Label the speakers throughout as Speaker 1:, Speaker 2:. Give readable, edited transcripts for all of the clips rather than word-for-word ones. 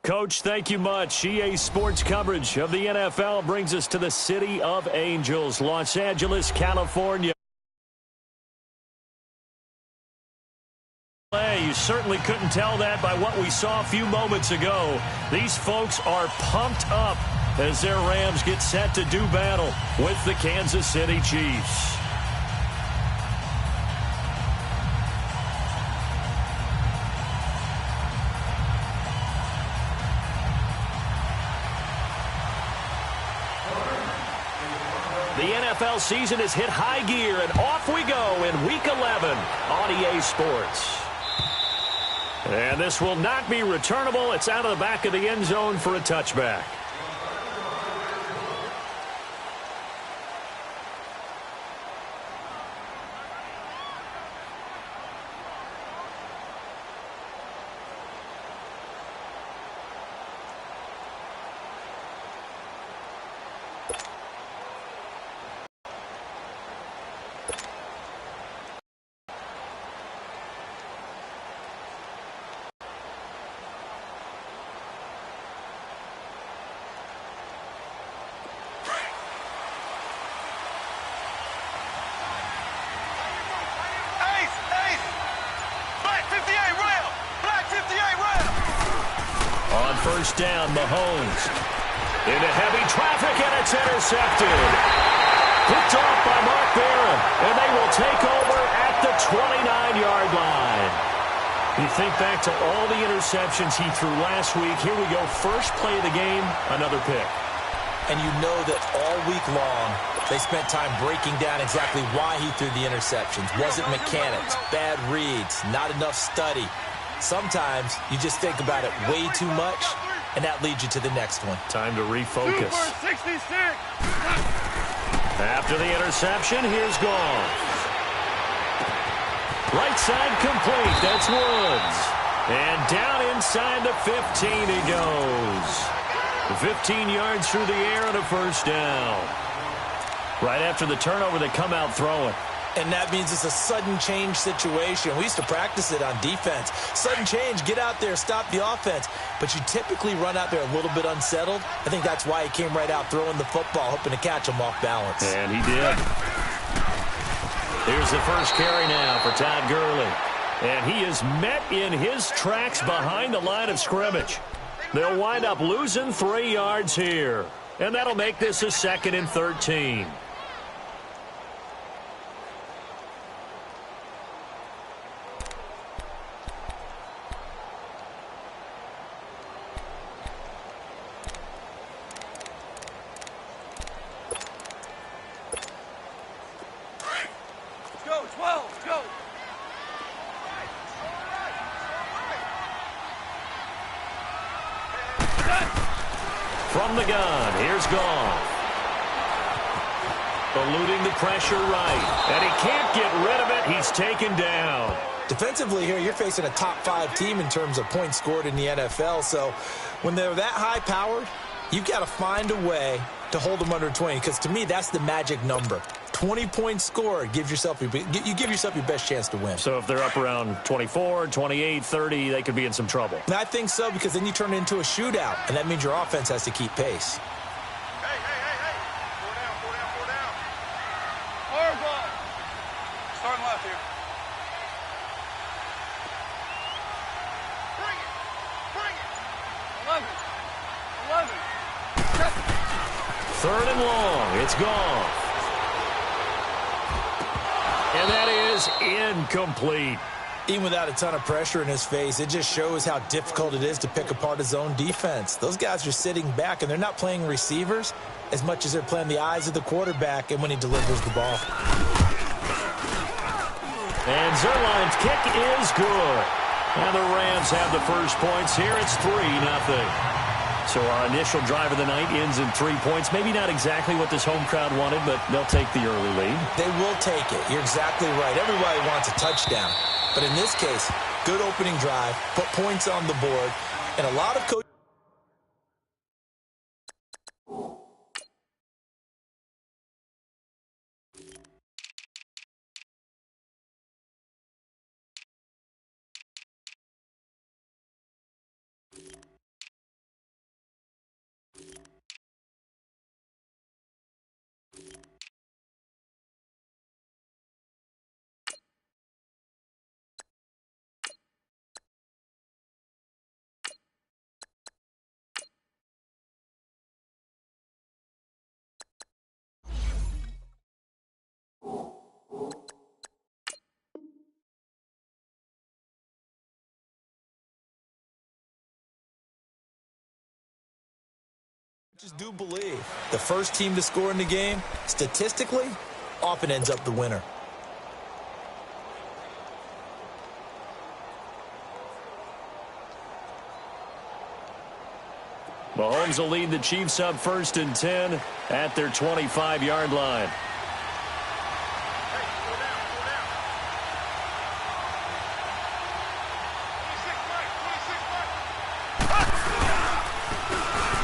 Speaker 1: Coach, thank you much. EA Sports coverage of the NFL brings us to the City of Angels, Los Angeles, California. You certainly couldn't tell that by what we saw a few moments ago. These folks are pumped up as their Rams get set to do battle with the Kansas City Chiefs. The NFL season has hit high gear, and off we go in Week 11 on EA Sports. And this will not be returnable. It's out of the back of the end zone for a touchback. First down, Mahomes. Into heavy traffic, and it's intercepted. Picked off by Mark Barron, and they will take over at the 29-yard line. You think back to all the interceptions he threw last week. Here we go, first play of the game, another pick.
Speaker 2: And you know that all week long, they spent time breaking down exactly why he threw the interceptions. Wasn't mechanics, bad reads, not enough study. Sometimes you just think about it way too much, and that leads you to the next one.
Speaker 1: Time to refocus. After the interception, here's Goff. Right side complete. That's Woods. And down inside the 15 he goes. 15 yards through the air and a first down. Right after the turnover, they come out throwing.
Speaker 2: And that means it's a sudden change situation. We used to practice it on defense. Sudden change, get out there, stop the offense. But you typically run out there a little bit unsettled. I think that's why he came right out throwing the football, hoping to catch him off balance.
Speaker 1: And he did. Here's the first carry now for Todd Gurley. And he is met in his tracks behind the line of scrimmage. They'll wind up losing 3 yards here. And that'll make this a 2nd and 13. From the gun, here's Goff. Eluding the pressure right. And he can't get rid of it. He's taken down.
Speaker 2: Defensively here, you're facing a top-5 team in terms of points scored in the NFL. So when they're that high-powered, you've got to find a way to hold them under 20. Because to me, that's the magic number. 20 points scored, you give yourself your best chance to win.
Speaker 1: So if they're up around 24, 28, 30, they could be in some trouble.
Speaker 2: And I think so, because then you turn it into a shootout, and that means your offense has to keep pace.
Speaker 3: Hey. 4 down. Hard ball. Starting left here. Bring it. 11.
Speaker 1: 3rd and long. It's gone. And that is incomplete.
Speaker 2: Even without a ton of pressure in his face, it just shows how difficult it is to pick apart his own defense. Those guys are sitting back, and they're not playing receivers as much as they're playing the eyes of the quarterback and when he delivers the ball.
Speaker 1: And Zerline's kick is good. And the Rams have the first points here. It's 3-0. So our initial drive of the night ends in 3 points. Maybe not exactly what this home crowd wanted, but they'll take the early lead.
Speaker 2: They will take it. You're exactly right. Everybody wants a touchdown. But in this case, good opening drive, put points on the board, and a lot of coaches Coaches do believe the first team to score in the game, statistically, often ends up the winner.
Speaker 1: Mahomes will lead the Chiefs up 1st and 10 at their 25-yard line.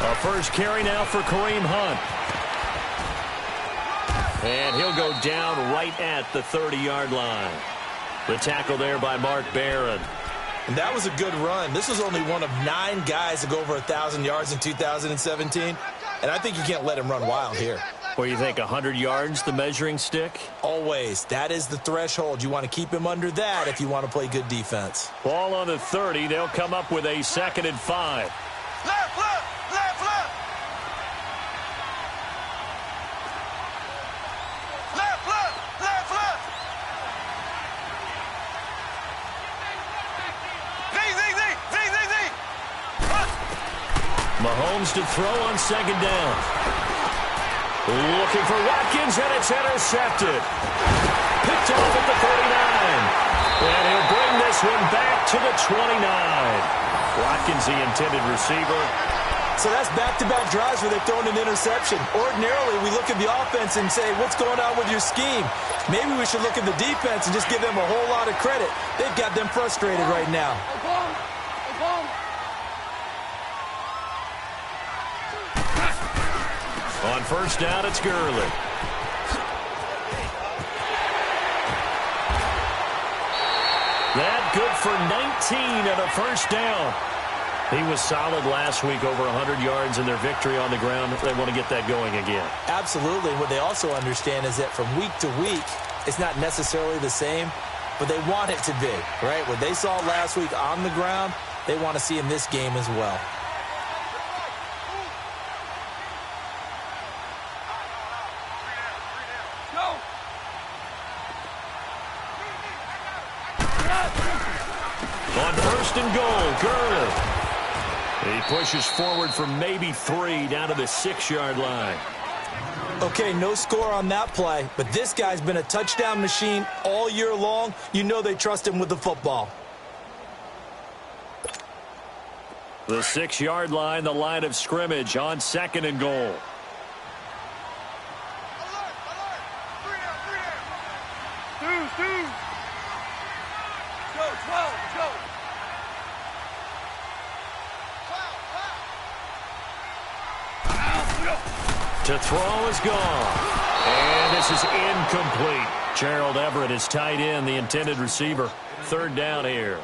Speaker 1: A first carry now for Kareem Hunt. And he'll go down right at the 30-yard line. The tackle there by Mark Barron.
Speaker 2: And that was a good run. This was only one of 9 guys to go over 1,000 yards in 2017. And I think you can't let him run wild here.
Speaker 1: What do you think, 100 yards, the measuring stick?
Speaker 2: Always. That is the threshold. You want to keep him under that if you want to play good defense.
Speaker 1: Ball on the 30. They'll come up with a 2nd and 5.
Speaker 3: Left, left, left, left. Left, left, left, left.
Speaker 1: Mahomes to throw on 2nd down. Looking for Watkins, and it's intercepted. Picked off at the 39. And he'll bring this one back to the 29. Watkins, the intended receiver.
Speaker 2: So that's back-to-back drives where they've thrown an interception. Ordinarily, we look at the offense and say, what's going on with your scheme? Maybe we should look at the defense and just give them a whole lot of credit. They've got them frustrated right now.
Speaker 1: On 1st down, it's Gurley. That good for 19 and a 1st down. He was solid last week, over 100 yards in their victory on the ground. They want to get that going again.
Speaker 2: Absolutely. What they also understand is that from week to week, it's not necessarily the same, but they want it to be, right? What they saw last week on the ground, they want to see in this game as well.
Speaker 1: On 1st and goal, Gurley. He pushes forward for maybe 3 down to the 6-yard line.
Speaker 2: Okay, no score on that play, but this guy's been a touchdown machine all year long. You know they trust him with the football.
Speaker 1: The 6-yard line, the line of scrimmage on 2nd and goal. To throw is gone. And this is incomplete. Gerald Everett is tight end, the intended receiver. 3rd down here.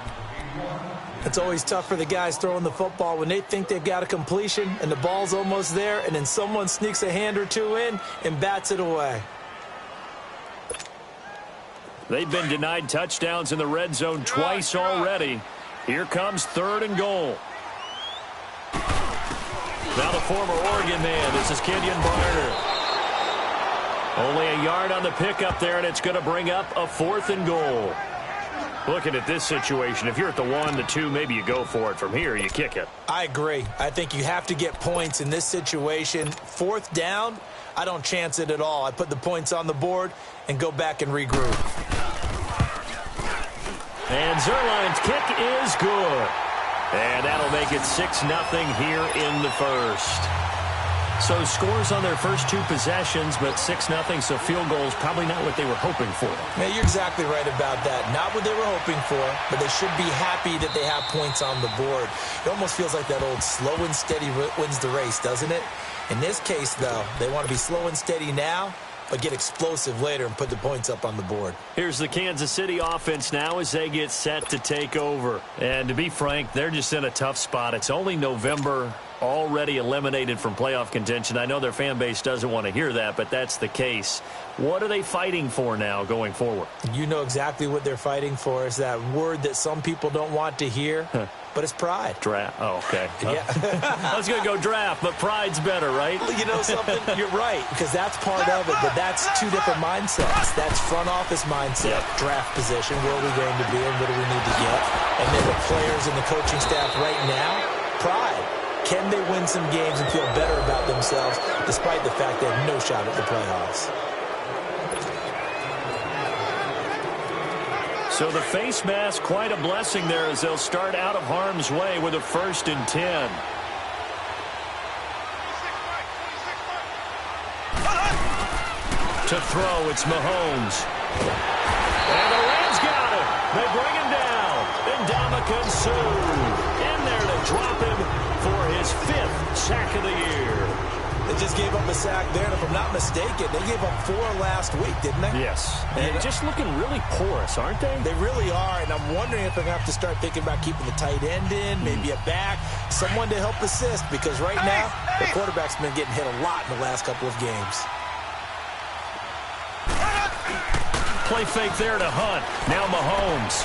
Speaker 2: It's always tough for the guys throwing the football when they think they've got a completion and the ball's almost there, and then someone sneaks a hand or two in and bats it away.
Speaker 1: They've been denied touchdowns in the red zone twice already. Here comes 3rd and goal. Now the former Oregon man, this is Kenyon Barner. Only a yard on the pickup there, and it's going to bring up a 4th and goal. Looking at this situation, if you're at the 1, the 2, maybe you go for it. From here, you kick it.
Speaker 2: I agree. I think you have to get points in this situation. 4th down, I don't chance it at all. I put the points on the board and go back and regroup.
Speaker 1: And Zerline's kick is good. And that'll make it 6-0 here in the 1st. So scores on their first 2 possessions, but 6-0, so field goals probably not what they were hoping for.
Speaker 2: Yeah, you're exactly right about that. Not what they were hoping for, but they should be happy that they have points on the board. It almost feels like that old slow and steady wins the race, doesn't it? In this case, though, they want to be slow and steady now, but get explosive later and put the points up on the board.
Speaker 1: Here's the Kansas City offense now as they get set to take over. And to be frank, they're just in a tough spot. It's only November, already eliminated from playoff contention. I know their fan base doesn't want to hear that, but that's the case. What are they fighting for now going forward?
Speaker 2: You know exactly what they're fighting for. Is that word that some people don't want to hear. But it's pride.
Speaker 1: Draft. Oh, okay.
Speaker 2: Yeah.
Speaker 1: I was going to go draft, but pride's better, right?
Speaker 2: Well, you know something? You're right, because that's part of it, but that's 2 different mindsets. That's front office mindset, draft position, where are we going to be and what do we need to get? And then the players and the coaching staff right now, pride. Can they win some games and feel better about themselves despite the fact they have no shot at the playoffs?
Speaker 1: So the face mask, quite a blessing there as they'll start out of harm's way with a 1st and 10. To throw, it's Mahomes. And the Rams got him. They bring him down. Ndamukong Suh in there to drop him for his 5th sack of the year.
Speaker 2: They just gave up a sack there, and if I'm not mistaken, they gave up 4 last week, didn't they?
Speaker 1: Yes. And just looking really porous, aren't they?
Speaker 2: They really are, and I'm wondering if they're going to have to start thinking about keeping the tight end in, maybe a back, someone to help assist, because right now, the quarterback's been getting hit a lot in the last couple of games.
Speaker 1: Play fake there to Hunt. Now Mahomes.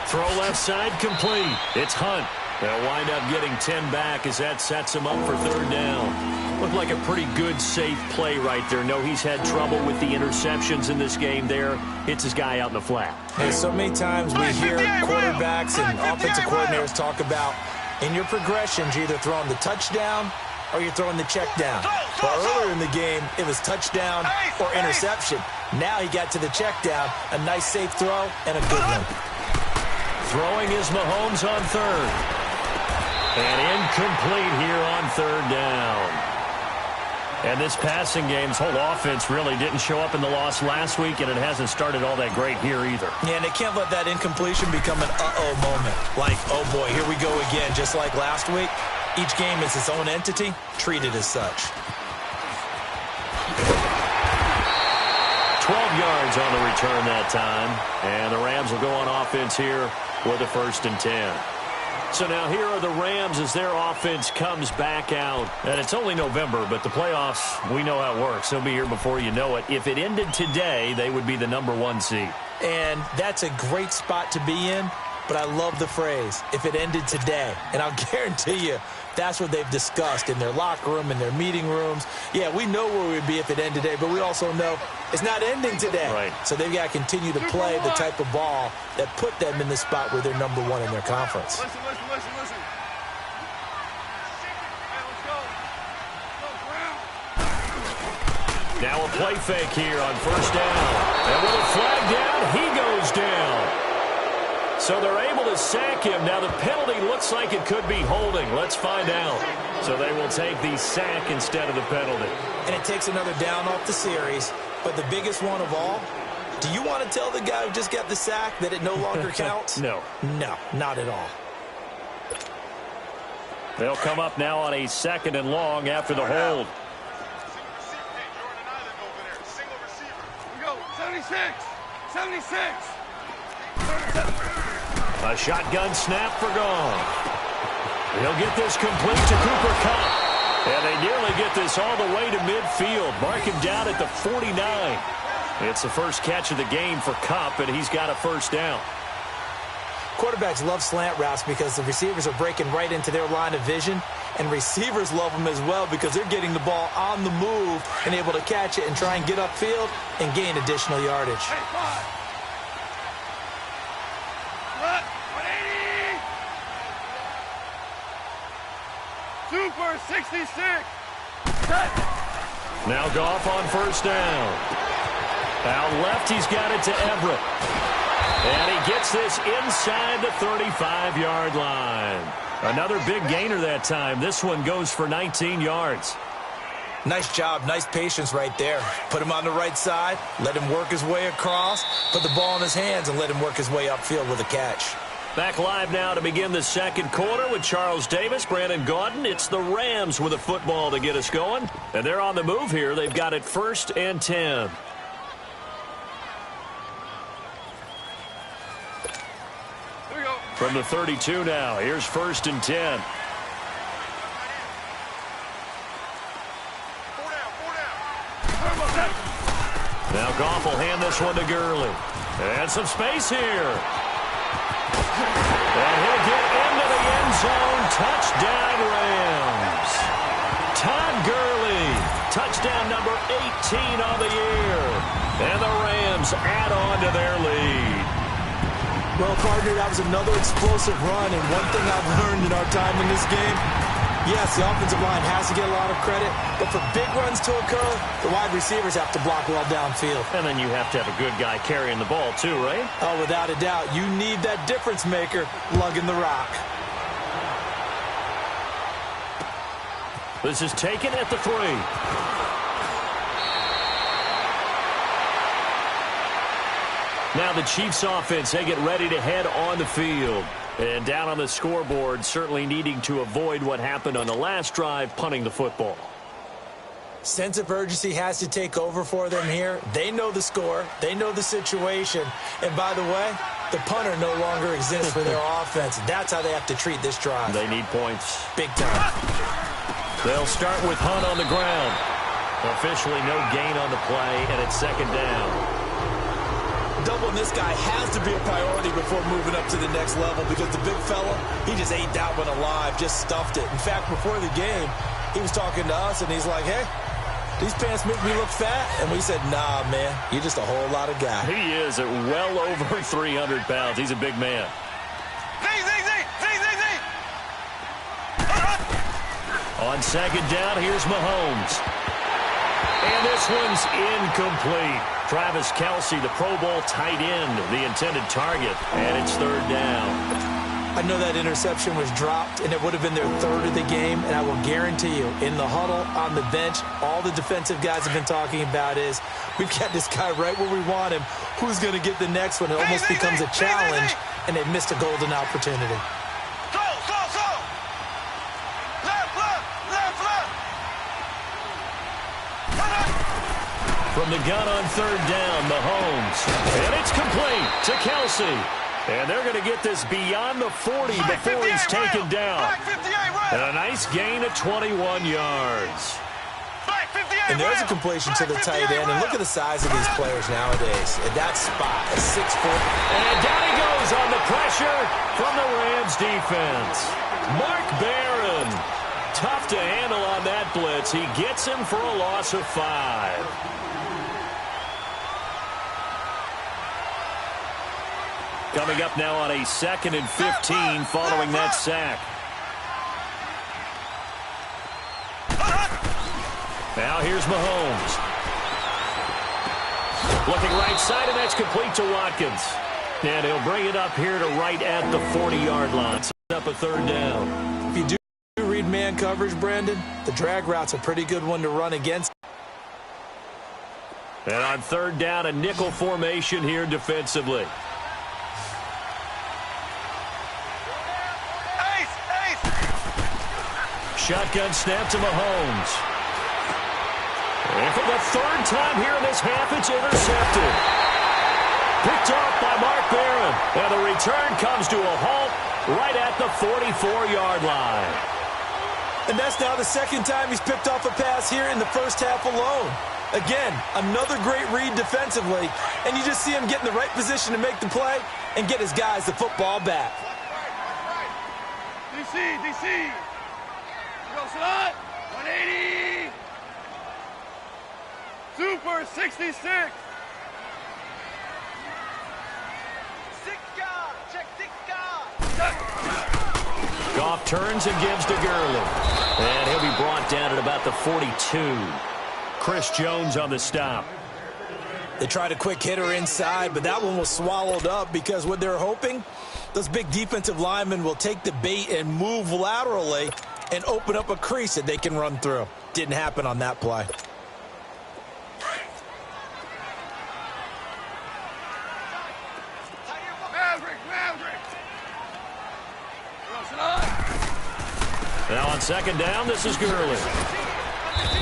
Speaker 1: Throw left side complete. It's Hunt. They'll wind up getting 10 back as that sets him up for 3rd down. Looked like a pretty good, safe play right there. No, he's had trouble with the interceptions in this game there. Hits his guy out in the flat.
Speaker 2: And so many times we hear quarterbacks and offensive coordinators talk about in your progressions, you're either throwing the touchdown or you're throwing the check down. But earlier in the game, it was touchdown or interception. Now he got to the check down, a nice safe throw, and a good one.
Speaker 1: Throwing is Mahomes on 3rd. And incomplete here on 3rd down. And this passing game, this whole offense really didn't show up in the loss last week, and it hasn't started all that great here either.
Speaker 2: Yeah, and they can't let that incompletion become an uh-oh moment. Like, oh boy, here we go again, just like last week. Each game is its own entity, treated as such.
Speaker 1: 12 yards on the return that time. And the Rams will go on offense here with a 1st and 10. So now here are the Rams as their offense comes back out. And it's only November, but the playoffs, we know how it works. They'll be here before you know it. If it ended today, they would be the #1 seed.
Speaker 2: And that's a great spot to be in, but I love the phrase, if it ended today. And I'll guarantee you, that's what they've discussed in their locker room, in their meeting rooms. Yeah, we know where we'd be if it ended today, but we also know it's not ending today.
Speaker 1: Right.
Speaker 2: So they've got to continue to play the type of ball that put them in the spot where they're #1 in their conference.
Speaker 3: Listen. Hey, let's go.
Speaker 1: Now a play fake here on 1st down. And with a flag down, he goes down. So they're able to sack him. Now the penalty looks like it could be holding. Let's find out. So they will take the sack instead of the penalty.
Speaker 2: And it takes another down off the series. But the biggest one of all, do you want to tell the guy who just got the sack that it no longer counts?
Speaker 1: No.
Speaker 2: No, not at all.
Speaker 1: They'll come up now on a 2nd and long after the hold.
Speaker 3: Single receiver. We go. 76. 76.
Speaker 1: A shotgun snap for Gone. He'll get this complete to Cooper Kupp. And they nearly get this all the way to midfield. Mark him down at the 49. It's the first catch of the game for Kupp, and he's got a 1st down.
Speaker 2: Quarterbacks love slant routes because the receivers are breaking right into their line of vision, and receivers love them as well because they're getting the ball on the move and able to catch it and try and get upfield and gain additional yardage.
Speaker 3: Hey, 5. What? 180. Super 66.
Speaker 1: Now Goff on 1st down. Out left, he's got it to Everett. And he gets this inside the 35-yard line. Another big gainer that time. This one goes for 19 yards.
Speaker 2: Nice job, nice patience right there. Put him on the right side, let him work his way across, put the ball in his hands, and let him work his way upfield with a catch.
Speaker 1: Back live now to begin the 2nd quarter with Charles Davis, Brandon Gaudin. It's the Rams with a football to get us going. And they're on the move here. They've got it 1st and 10. From the 32 now, here's 1st and 10.
Speaker 3: 4 down.
Speaker 1: Now Goff will hand this one to Gurley. And some space here. And he'll get into the end zone. Touchdown, Rams. Todd Gurley, touchdown number 18 on the year. And the Rams add on to their lead.
Speaker 2: Well, partner, that was another explosive run, and one thing I've learned in our time in this game, yes, the offensive line has to get a lot of credit, but for big runs to occur, the wide receivers have to block well downfield.
Speaker 1: And then you have to have a good guy carrying the ball too, right?
Speaker 2: Oh, without a doubt. You need that difference maker lugging the rock.
Speaker 1: This is taken at the 3. Now the Chiefs offense, they get ready to head on the field. And down on the scoreboard, certainly needing to avoid what happened on the last drive, punting the football.
Speaker 2: Sense of urgency has to take over for them here. They know the score. They know the situation. And by the way, the punter no longer exists for their offense. That's how they have to treat this drive.
Speaker 1: They need points.
Speaker 2: Big time.
Speaker 1: They'll start with Hunt on the ground. Officially no gain on the play, and it's second down.
Speaker 2: Doubling this guy has to be a priority before moving up to the next level because the big fella, he just ate that one alive, just stuffed it. In fact, before the game, he was talking to us, and he's like, hey, these pants make me look fat. And we said, nah, man, you're just a whole lot of guy.
Speaker 1: He is at well over 300 pounds. He's a big man. On second down, here's Mahomes. And this one's incomplete. Travis Kelce, the Pro Bowl tight end, the intended target, and it's third down.
Speaker 2: I know that interception was dropped, and it would have been their third of the game, and I will guarantee you, in the huddle, on the bench, all the defensive guys have been talking about is, we've got this guy right where we want him. Who's going to get the next one? It almost becomes a challenge, and they missed a golden opportunity.
Speaker 1: From the gun on third down, Mahomes. And it's complete to Kelce. And they're going to get this beyond the 40 before he's taken down. And a nice gain of 21 yards.
Speaker 2: And there's a completion to the tight end. And look at the size of these players nowadays. At that spot, a 6'4".
Speaker 1: And down he goes on the pressure from the Rams defense. Mark Barron. Tough to handle on that blitz. He gets him for a loss of 5. Coming up now on a 2nd and 15 following that sack. Now here's Mahomes. Looking right side, and that's complete to Watkins. And he'll bring it up here to right at the 40-yard line. Set up a third down.
Speaker 2: If you do read man coverage, Brandon, the drag route's a pretty good one to run against.
Speaker 1: And on third down, a nickel formation here defensively. Shotgun snap to Mahomes. And for the third time here in this half, it's intercepted. Picked off by Mark Barron. And the return comes to a halt right at the 44-yard line.
Speaker 2: And that's now the second time he's picked off a pass here in the first half alone. Again, another great read defensively. And you just see him get in the right position to make the play and get his guys the football back.
Speaker 3: DC. Go slot. 180. Super 66. 6 yard. Check 6 yard.
Speaker 1: Goff turns and gives to Gurley. And he'll be brought down at about the 42. Chris Jones on the stop.
Speaker 2: They tried a quick hitter inside, but that one was swallowed up because what they're hoping, those big defensive linemen will take the bait and move laterally and open up a crease that they can run through. Didn't happen on that play.
Speaker 1: Now on second down, this is Gurley.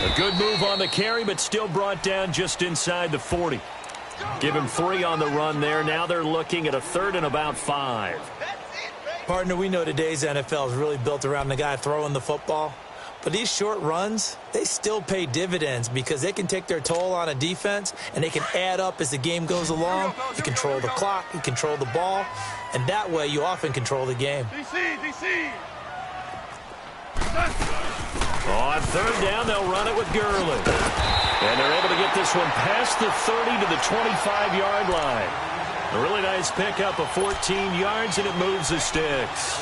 Speaker 1: A good move on the carry, but still brought down just inside the 40. Give him 3 on the run there. Now they're looking at a 3rd and about 5.
Speaker 2: Partner, we know today's NFL is really built around the guy throwing the football. But these short runs, they still pay dividends because they can take their toll on a defense and they can add up as the game goes along. You control the clock, you control the ball, and that way you often control the game.
Speaker 3: DC.
Speaker 1: On third down, they'll run it with Gurley. And they're able to get this one past the 30 to the 25-yard line. A really nice pickup of 14 yards, and it moves the sticks.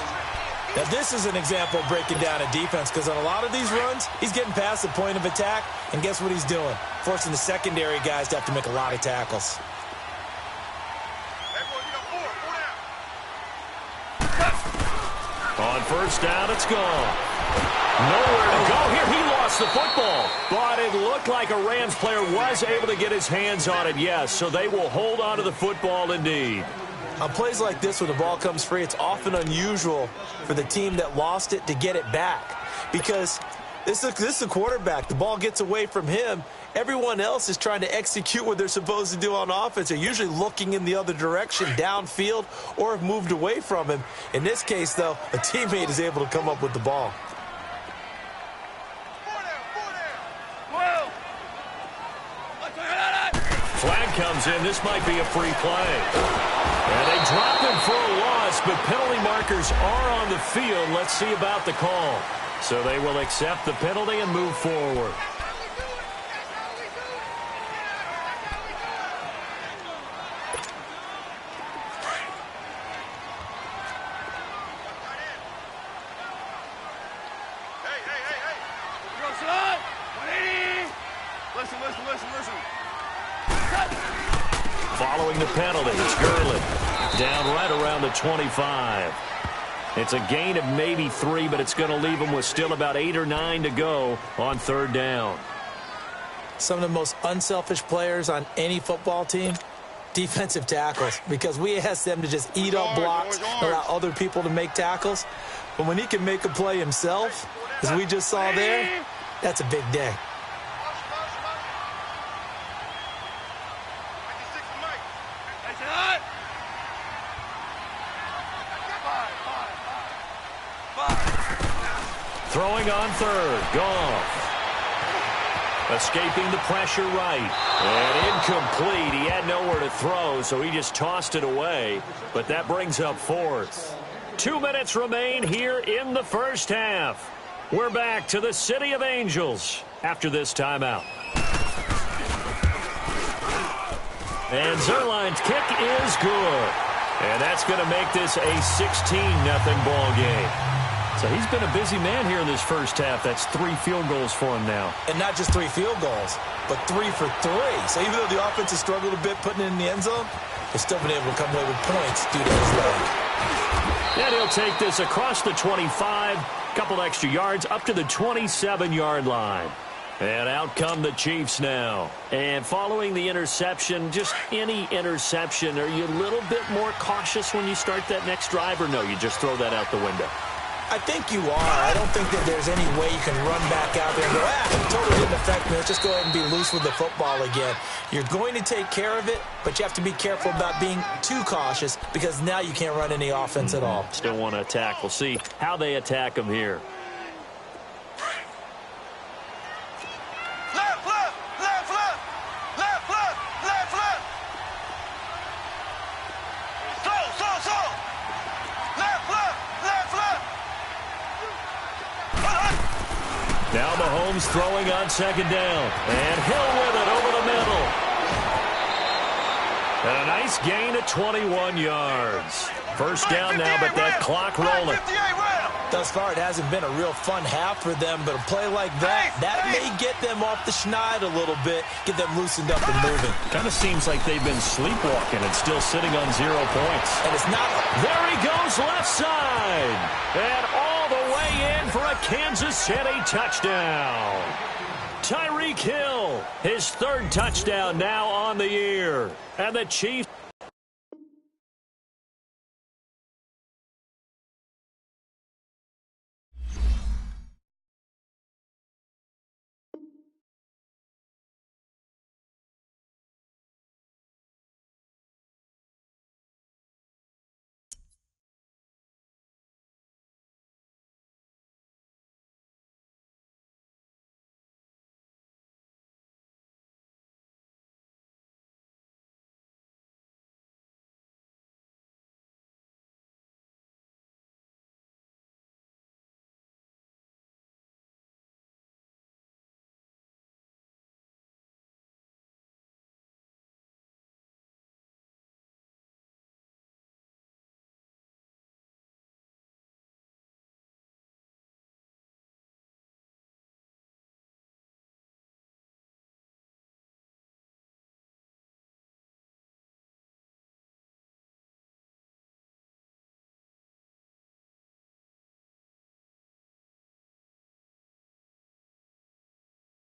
Speaker 2: Now, this is an example of breaking down a defense, because on a lot of these runs, he's getting past the point of attack, and guess what he's doing? Forcing the secondary guys to have to make a lot of tackles.
Speaker 1: On first down, it's gone. Nowhere to go here. He lost the football. But it looked like a Rams player was able to get his hands on it, yes. So they will hold on to the football indeed.
Speaker 2: On plays like this where the ball comes free, it's often unusual for the team that lost it to get it back. Because this is the quarterback. The ball gets away from him. Everyone else is trying to execute what they're supposed to do on offense. They're usually looking in the other direction, downfield, or have moved away from him. In this case, though, a teammate is able to come up with the ball.
Speaker 1: Flag comes in. This might be a free play. And they drop him for a loss, but penalty markers are on the field. Let's see about the call. So they will accept the penalty and move forward. Following the penalty, it's Gurley. Down right around the 25. It's a gain of maybe 3, but it's going to leave them with still about 8 or 9 to go on third down.
Speaker 2: Some of the most unselfish players on any football team, defensive tackles, because we ask them to just eat up blocks and allow other people to make tackles. But when he can make a play himself, as we just saw there, that's a big day.
Speaker 1: Throwing on third, Goff. Escaping the pressure right. And incomplete. He had nowhere to throw, so he just tossed it away. But that brings up fourth. 2 minutes remain here in the first half. We're back to the City of Angels after this timeout. And Zerline's kick is good. And that's going to make this a 16-0 ball game. So he's been a busy man here in this first half. That's 3 field goals for him now.
Speaker 2: And not just 3 field goals, but 3 for 3. So even though the offense has struggled a bit putting it in the end zone, they've still been able to come away with points due to his leg.
Speaker 1: And he'll take this across the 25, couple extra yards up to the 27-yard line. And out come the Chiefs now. And following the interception, just any interception, are you a little bit more cautious when you start that next drive, or no, you just throw that out the window?
Speaker 2: I think you are. I don't think that there's any way you can run back out there and go, it totally didn't affect me. Let's just go ahead and be loose with the football again. You're going to take care of it, but you have to be careful about being too cautious because now you can't run any offense at all.
Speaker 1: Still want to attack. We'll see how they attack him here. Now Mahomes throwing on second down. And Hill with it over the middle. And a nice gain of 21 yards. First down now, but that clock rolling.
Speaker 2: Thus far, it hasn't been a real fun half for them, but a play like that may get them off the schneid a little bit, get them loosened up and moving.
Speaker 1: Kind of seems like they've been sleepwalking and still sitting on 0 points.
Speaker 2: And it's not.
Speaker 1: There he goes left side. And all the way in for a Kansas City touchdown. Tyreek Hill, his 3rd touchdown now on the year. And the Chiefs